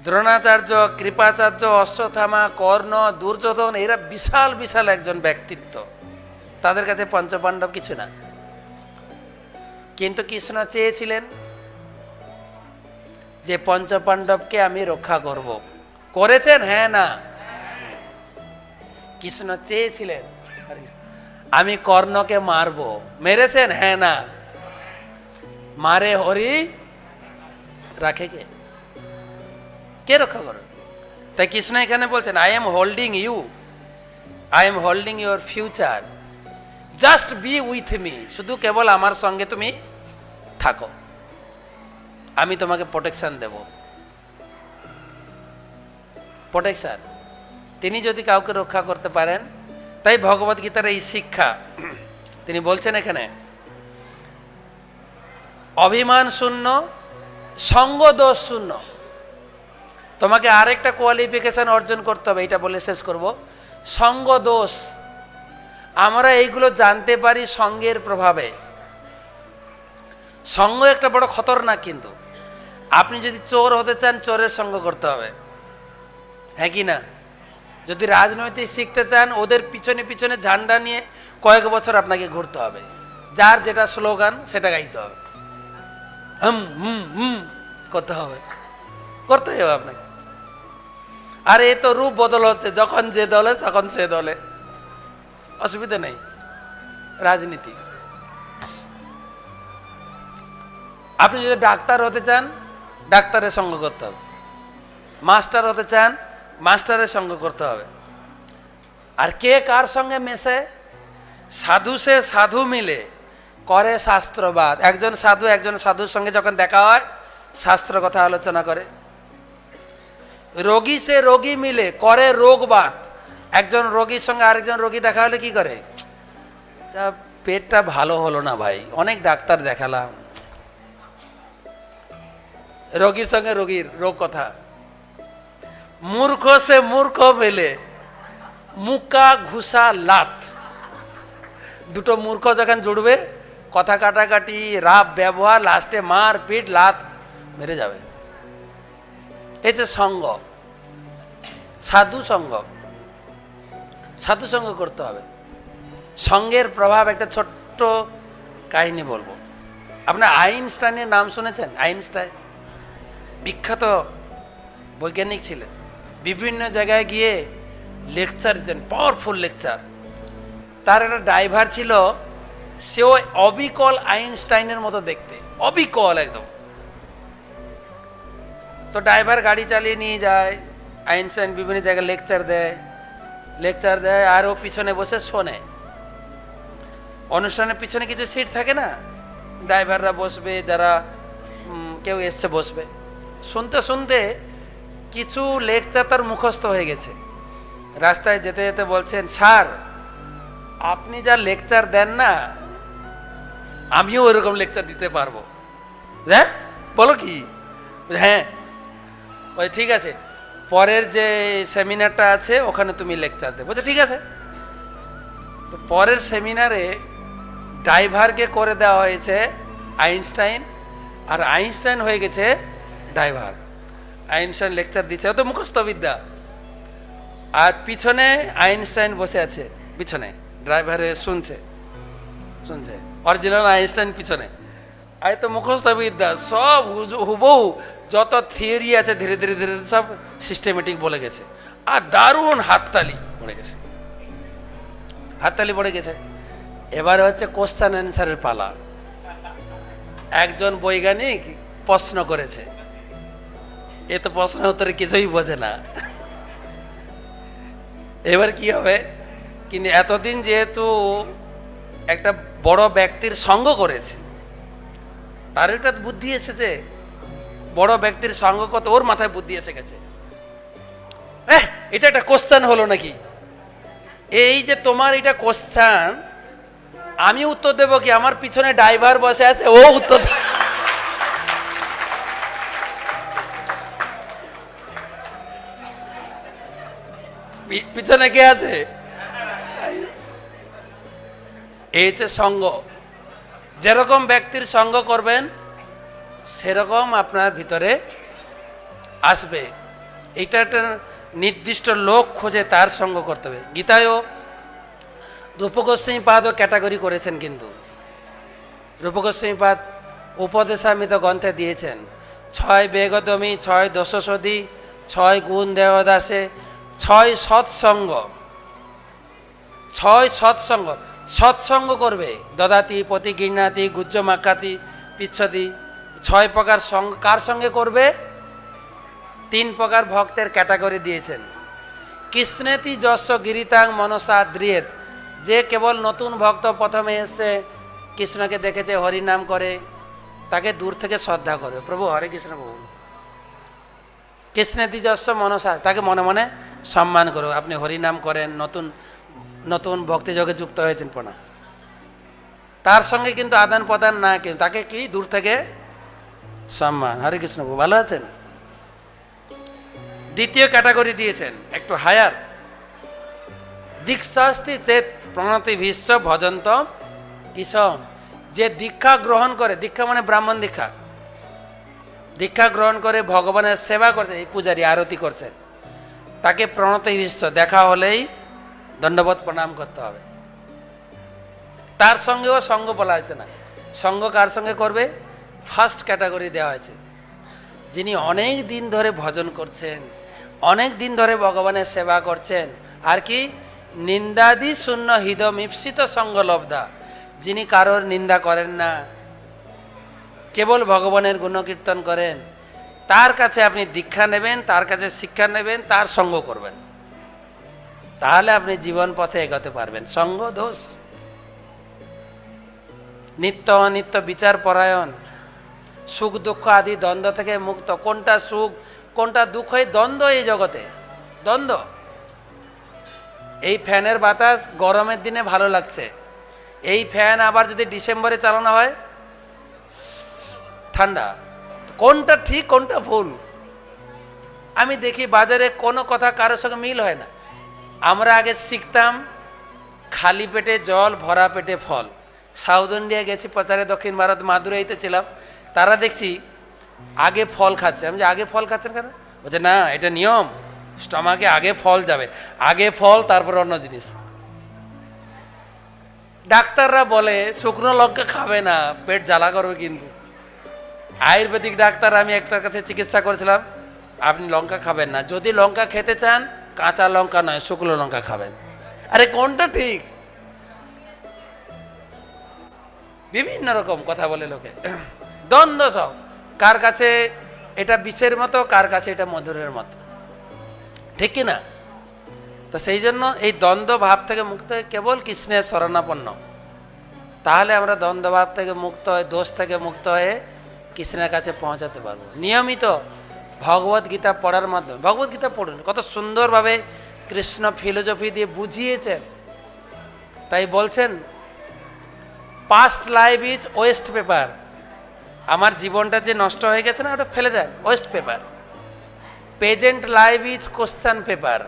দ্রোণাচার্য, কৃপাচার্য, অশ্বত্থামা, কর্ণ, দুর্যোধন, এরা বিশাল বিশাল একজন ব্যক্তিত্ব, তাদের কাছে পঞ্চপাণ্ডব কিছু না। কিন্তু কৃষ্ণ চেয়েছিলেন যে পঞ্চপাণ্ডবকে আমি রক্ষা করব। করেছেন? হ্যাঁ না। কৃষ্ণ চেয়েছিলেন আমি কর্ণকে মারব, মেরেছেন? হ্যাঁ না। মারে হরি, রাখে কে? কে রক্ষা করবে? তাই কৃষ্ণ এখানে বলছেন, I am holding you, I am holding your future, just be with me. শুধু কেবল আমার সঙ্গে তুমি থাকো, আমি তোমাকে প্রোটেকশন দেব। প্রোটেকশন, তিনি যদি কাউকে রক্ষা করতে পারেন। তাই ভগবত গীতার এই শিক্ষা তিনি বলছেন এখানে, অভিমান শূন্য, সঙ্গ দোষ শূন্য। তোমাকে আরেকটা কোয়ালিফিকেশন অর্জন করতে হবে, এটা বলে শেষ করব। সঙ্গ দোষ, আমরা এইগুলো জানতে পারি সঙ্গের প্রভাবে। সঙ্গ একটা বড় খতরনাক। কিন্তু আপনি যদি চোর হতে চান, চোরের সঙ্গ করতে হবে, হ্যাঁ কি না? যদি রাজনৈতিক শিখতে চান, ওদের পিছনে পিছনে ঝান্ডা নিয়ে কয়েক বছর আপনাকে ঘুরতে হবে, যার যেটা স্লোগান সেটা গাইতে হবে, হুম হুম হুম করতে হবে, করতে হবে আপনাকে। আর এ তো রূপ বদল হচ্ছে, যখন যে দলে তখন সে দলে, অসুবিধা নেই, রাজনীতি। আপনি যদি ডাক্তার হতে চান, ডাক্তারের সঙ্গ করতে হবে, মাস্টার হতে চান, মাস্টারের সঙ্গ করতে হবে। আর কে কার সঙ্গে মেশে? সাধু সে সাধু মিলে করে শাস্ত্রবাদ। একজন সাধুর সঙ্গে যখন দেখা হয় শাস্ত্র কথা আলোচনা করে। রোগী সে রোগী মিলে করে রোগবাদ। একজন রোগীর সঙ্গে আরেকজন রোগী দেখা হলে কি করে? পেটটা ভালো হলো না ভাই, অনেক ডাক্তার দেখালাম। রোগীর সঙ্গে রোগীর রোগ কথা। মূর্খ সে মূর্খ মিলে মুকা ঘুষা লাত। দুটো মূর্খ যখন জুড়বে, কথা কাটাকাটি, রাব ব্যবহার, লাস্টে মার পিট লাত মেরে যাবে। এই যে সঙ্গ, সাধু সঙ্গ, সাধু সঙ্গ করতে হবে। সঙ্গের প্রভাব, একটা ছোট্ট কাহিনী বলবো। আপনার আইনস্টাইনের নাম শুনেছেন? আইনস্টাইন বিখ্যাত বৈজ্ঞানিক ছিলেন। বিভিন্ন জায়গায় গিয়ে লেকচার দিতেন, পাওয়ারফুল লেকচার। তার একটা ড্রাইভার ছিল, সেও অবিকল আইনস্টাইনের মতো দেখতে, অবিকল একদম। তো ড্রাইভার গাড়ি চালিয়ে নিয়ে যায়, আইনস্টাইন বিভিন্ন জায়গায় লেকচার দেয় আর ও পিছনে বসে শোনে। অনুষ্ঠানের পিছনে কিছু সিট থাকে না, ড্রাইভাররা বসবে, যারা কেউ এসছে বসবে। শুনতে শুনতে কিছু লেকচার তার মুখস্থ হয়ে গেছে। রাস্তায় যেতে যেতে বলছেন, স্যার আপনি যা লেকচার দেন না, আমিও ওইরকম লেকচার দিতে পারবো। হ্যাঁ বলো কি? হ্যাঁ। ওই ঠিক আছে, পরের যে সেমিনারটা আছে ওখানে তুমি লেকচার দেবে। বলছে ঠিক আছে। তো পরের সেমিনারে ড্রাইভারকে করে দেওয়া হয়েছে আইনস্টাইন, আর আইনস্টাইন হয়ে গেছে ড্রাইভার। আইনস্টাইন লেকচার দিচ্ছে, ও তো মুখস্থ বিদ্যা। আর পিছনে আইনস্টাইন বসে আছে, পিছনে ড্রাইভারে শুনছে, অরিজিনাল আইনস্টাইন পিছনে। আর তো মুখস্থ বিদ্যা সব হুবহু যত থিওরি আছে ধীরে ধীরে ধীরে সব সিস্টেমেটিক বলে গেছে। আর দারুণ হাততালি পড়ে গেছে। এবারে হচ্ছে কোশ্চেন অ্যান্সারের পালা। একজন বৈজ্ঞানিক প্রশ্ন করেছে, এ তো প্রশ্ন উত্তরে কিছুই বোঝে না। এবার কি হবে? কিন্তু এতদিন যেহেতু একটা বড় ব্যক্তির সঙ্গ করেছে, তার একটা বুদ্ধি এসেছে। বড় ব্যক্তির সঙ্গ কত, ওর মাথায় বুদ্ধি এসে গেছে। এটা একটা কোশ্চেন হলো নাকি? এই যে তোমার এটা কোশ্চেন, আমি উত্তর দেবো কি? আমার পিছনে ড্রাইভার বসে আছে, ও উত্তর পিছনে কে আছে? এই যে সঙ্গ, যেরকম ব্যক্তির সঙ্গ করবেন সেরকম আপনার ভিতরে আসবে। এটা একটা নির্দিষ্ট লোক খুঁজে তার সঙ্গ করতে হবে। গীতায়ও রূপগোস্বামীপাদও ক্যাটাগরি করেছেন, কিন্তু রূপগোস্বামীপাদ উপদেশামৃত গ্রন্থে দিয়েছেন 6 বেগদমী, 6 দশসদী, 6 গুণ দেবদাসে, 6 সৎসঙ্গ। 6 সৎসঙ্গ, সৎসঙ্গ করবে। দদাতি, প্রতিগৃহ্ণাতি, গুজ্জ মাক্ষাতি, পিচ্ছতি। 6 প্রকার সঙ্গ কার সঙ্গে করবে? 3 প্রকার ভক্তের ক্যাটাগরি দিয়েছেন। কৃষ্ণেতি যশ গিরিতাং মনসা দ্রিয়েত, যে কেবল নতুন ভক্ত, প্রথমে এসে কৃষ্ণকে দেখেছে, হরিনাম করে, তাকে দূর থেকে শ্রদ্ধা করবে, প্রভু হরে কৃষ্ণ প্রভু। কৃষ্ণেতি যশ মনসা, তাকে মনে মনে সম্মান করো। আপনি হরিনাম করেন, নতুন ভক্তিযোগে যুক্ত হয়েছেন পোনা, তার সঙ্গে কিন্তু আদান প্রদান না, কিন্তু তাকে কি দূর থেকে সম্মান। হরে কৃষ্ণ প্রভু, ভালো আছেন? দ্বিতীয় ক্যাটাগরি দিয়েছেন একটু হায়ার। দীক্ষাস্তি চেত প্রণতি ভীষ্ম ভজন্ত ঈশম, যে দীক্ষা গ্রহণ করে, দীক্ষা মানে ব্রাহ্মণ দীক্ষা, দীক্ষা গ্রহণ করে ভগবানের সেবা করছে, এই পূজারী আরতি করছেন, তাকে প্রণতি ভীষ্ম, দেখা হলেই দণ্ডবোধ প্রণাম করতে হবে। তার সঙ্গেও সঙ্গ বলা হয়েছে না। সঙ্গ কার সঙ্গে করবে? ফার্স্ট ক্যাটাগরি দেওয়া হয়েছে, যিনি অনেক দিন ধরে ভজন করছেন, অনেক দিন ধরে ভগবানের সেবা করছেন, আর কি নিন্দাদি শূন্য হৃদম ঈপ্সিত সঙ্গ লব্ধা, যিনি কারোর নিন্দা করেন না, কেবল ভগবানের গুণকীর্তন করেন, তার কাছে আপনি দীক্ষা নেবেন, তার কাছে শিক্ষা নেবেন, তার সঙ্গ করবেন, তাহলে আপনি জীবন পথে এগোতে পারবেন। সঙ্গ দোষ, নিত্য অনিত্য বিচার পরায়ণ, সুখ দুঃখ আদি দ্বন্দ্ব থেকে মুক্ত। কোনটা সুখ কোনটা দুঃখ, এই দ্বন্দ্ব এই জগতে, দ্বন্দ্ব। এই ফ্যানের বাতাস গরমের দিনে ভালো লাগছে, এই ফ্যান আবার যদি ডিসেম্বরে চালানো হয় ঠান্ডা। কোনটা ঠিক কোনটা ভুল? আমি দেখি বাজারে কোনো কথা কারোর সঙ্গে মিল হয় না। আমরা আগে শিখতাম খালি পেটে জল, ভরা পেটে ফল। সাউথ ইন্ডিয়া গেছি প্রচারে, দক্ষিণ ভারত মাদুরাইতে ছিলাম, তারা দেখছি আগে ফল খাচ্ছে। আমি যে আগে ফল খাচ্ছেন কেন? বলছে না, এটা নিয়ম, স্টমাকে আগে ফল যাবে, আগে ফল তারপর অন্য জিনিস। ডাক্তাররা বলে শুকনো লঙ্কা খাবে না, পেট জ্বালা করবে। কিন্তু আয়ুর্বেদিক ডাক্তার, আমি একটার কাছে চিকিৎসা করেছিলাম, আপনি লঙ্কা খাবেন না, যদি লঙ্কা খেতে চান কাঁচা লঙ্কা নয় শুকনো লঙ্কা খাবেন। আরে কোনটা ঠিক? বিভিন্ন রকম কথা বলে লোকে, দ্বন্দ্ব সব। কার কাছে এটা বিষের মতো, কার কাছে এটা মধুরের মতো, ঠিক কি না? তো সেই জন্য এই দ্বন্দ্ব ভাব থেকে মুক্ত হয়ে কেবল কৃষ্ণের শরণাপন্ন, তাহলে আমরা দ্বন্দ্ব ভাব থেকে মুক্ত হয়ে, দোষ থেকে মুক্ত হয়ে কৃষ্ণের কাছে পৌঁছাতে পারবো। নিয়মিত ভগবদ গীতা পড়ার মাধ্যমে, ভগবদ গীতা পড়ুন, কত সুন্দরভাবে কৃষ্ণ ফিলোসফি দিয়ে বুঝিয়েছেন। তাই বলছেন past life is waste paper. আমার জীবনটা যে নষ্ট হয়ে গেছে না, ওটা ফেলে দেন, waste paper. Present life is question paper,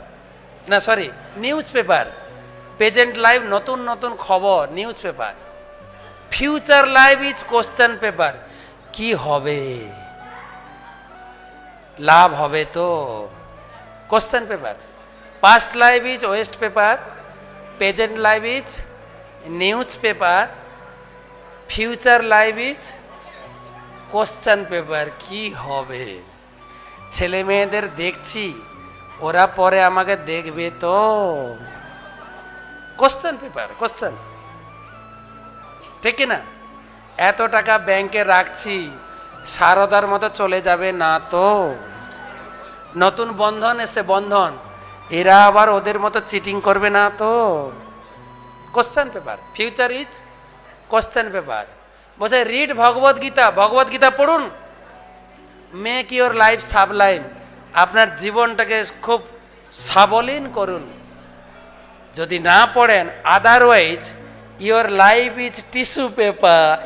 না sorry news paper. Present life নতুন নতুন খবর, news paper. Future life is question paper, কি হবে, লাভ হবে তো, question paper. Past life is waste paper, present life is news paper, future life is question paper, কি হবে। ছেলে মেয়েদের দেখছি, ওরা পরে আমাকে দেখবে তো, কোশ্চেন পেপার, কোশ্চেন, ঠিক না? এত টাকা ব্যাংকে রাখছি, সারদার মতো চলে যাবে না তো? নতুন বন্ধন এসে, বন্ধন, এরা আবার ওদের মতো চিটিং করবে না তো? Question paper, future is question paper. বলছে রিড ভগবদ গীতা, ভগবদ গীতা পড়ুন, মেক ইউর লাইফ সাবলাইম, আপনার জীবনটাকে খুব সাবলীন করুন। যদি না পড়েন, otherwise your life is tissue paper.